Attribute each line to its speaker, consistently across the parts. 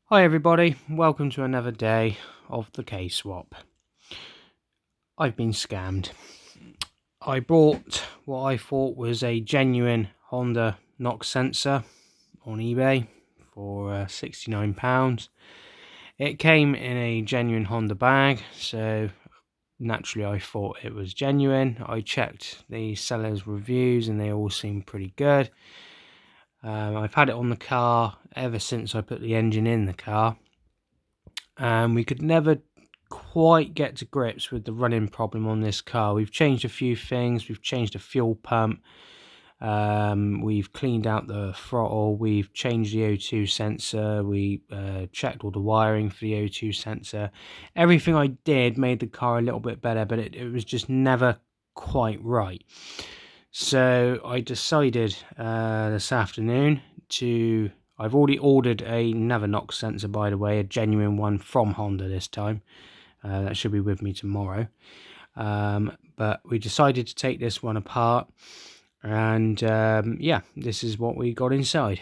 Speaker 1: Hi everybody, welcome to another day of the K-Swap. I've been scammed. I bought what I thought was a genuine Honda knock sensor on eBay for £69. It came in a genuine Honda bag, so naturally I thought it was genuine. I checked the seller's reviews and they all seemed pretty good. I've had it on the car ever since I put the engine in the car. And we could never quite get to grips with the running problem on this car. We've changed a few things. We've changed the fuel pump. We've cleaned out the throttle. We've changed the O2 sensor. We checked all the wiring for the O2 sensor. Everything I did made the car a little bit better, but it was just never quite right. So I decided this afternoon to... I've already ordered another knock sensor, by the way, a genuine one from Honda this time. That should be with me tomorrow. But we decided to take this one apart. And yeah, this is what we got inside,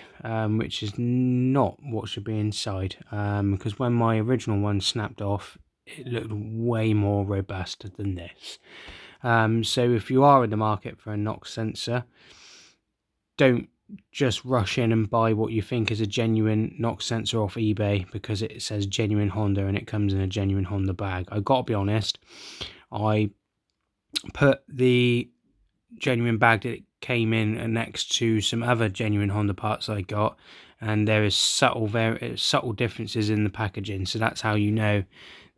Speaker 1: which is not what should be inside. Because when my original one snapped off, it looked way more robust than this. So if you are in the market for a knock sensor, don't just rush in and buy what you think is a genuine knock sensor off eBay because it says genuine Honda and it comes in a genuine Honda bag. I gotta be honest, I put the genuine bag that it came in next to some other genuine Honda parts I got, and there is subtle differences in the packaging, so that's how you know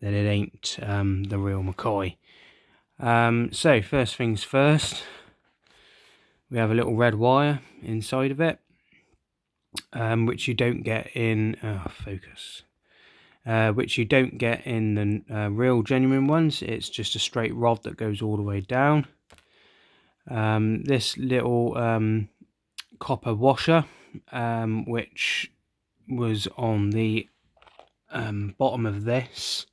Speaker 1: that it ain't the real McCoy. So first things first, we have a little red wire inside of it, which you don't get in which you don't get in the real genuine ones. It's just a straight rod that goes all the way down. This little copper washer, which was on the bottom of this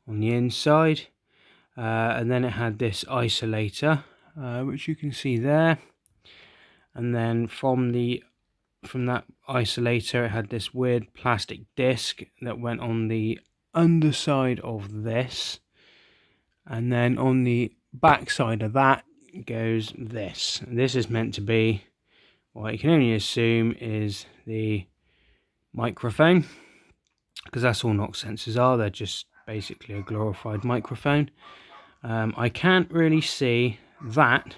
Speaker 1: on the inside, and then it had this isolator, which you can see there, and then from that isolator it had this weird plastic disc that went on the underside of this, and then on the back side of that goes this. This is meant to be what you can only assume is the microphone, because that's all knock sensors are. They're just basically a glorified microphone. I can't really see that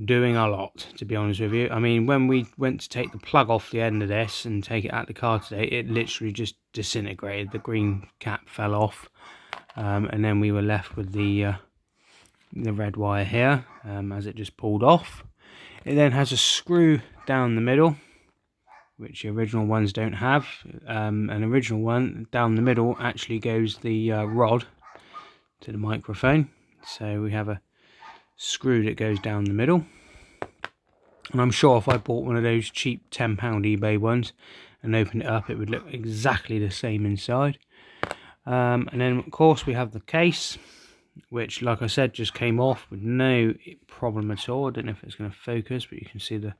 Speaker 1: doing a lot, to be honest with you. I mean, when we went to take the plug off the end of this and take it out the car today, it literally just disintegrated. The green cap fell off, and then we were left with the red wire here, as it just pulled off. It then has a screw down the middle, which the original ones don't have. An original one down the middle actually goes the rod to the microphone. So we have a screw that goes down the middle. And I'm sure if I bought one of those cheap £10 eBay ones and opened it up, it would look exactly the same inside. And then of course we have the case, which, like I said, just came off with no problem at all. I don't know if it's going to focus, but you can see the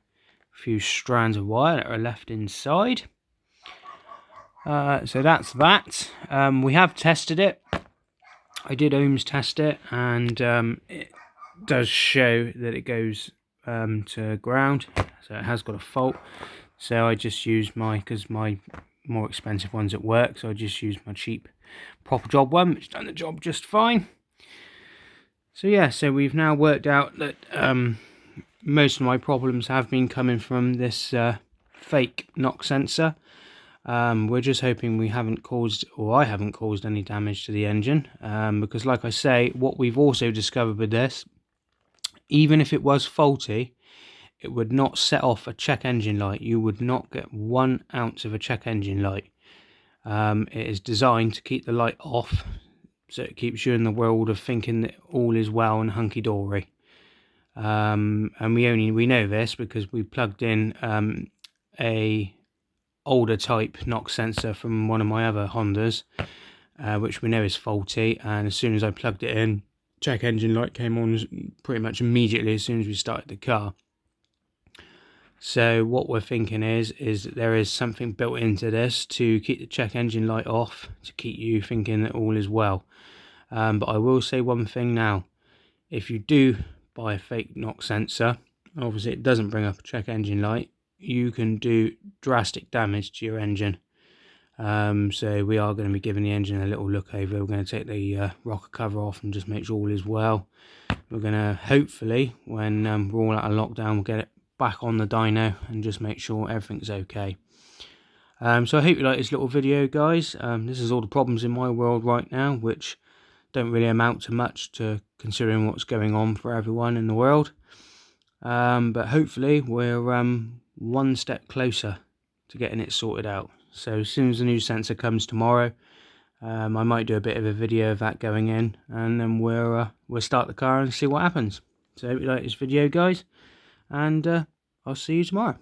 Speaker 1: few strands of wire that are left inside. So that's that. We have tested it. I did ohms test it, and it does show that it goes to ground, so it has got a fault. So I just used because my more expensive one's at work, so I just used my cheap proper job one, which done the job just fine. So yeah, so we've now worked out that most of my problems have been coming from this fake knock sensor. We're just hoping we haven't caused, or I haven't caused, any damage to the engine, because like I say, what we've also discovered with this, even if it was faulty, it would not set off a check engine light. You would not get 1 ounce of a check engine light. It is designed to keep the light off, so it keeps you in the world of thinking that all is well and hunky-dory. And we know this because we plugged in a older type knock sensor from one of my other Hondas, which we know is faulty, and as soon as I plugged it in, check engine light came on pretty much immediately as soon as we started the car. So what we're thinking is that there is something built into this to keep the check engine light off, to keep you thinking that all is well. But I will say one thing now: if you do buy a fake knock sensor, obviously it doesn't bring up a check engine light, you can do drastic damage to your engine. So we are going to be giving the engine a little look over. We're going to take the rocker cover off and just make sure all is well. We're going to hopefully, when we're all out of lockdown, we'll get it back on the dyno and just make sure everything's okay. So I hope you like this little video, guys. This is all the problems in my world right now, which don't really amount to much to considering what's going on for everyone in the world. But hopefully we're one step closer to getting it sorted out. So as soon as the new sensor comes tomorrow, I might do a bit of a video of that going in, and then we'll start the car and see what happens. So I hope you like this video, guys, and I'll see you tomorrow.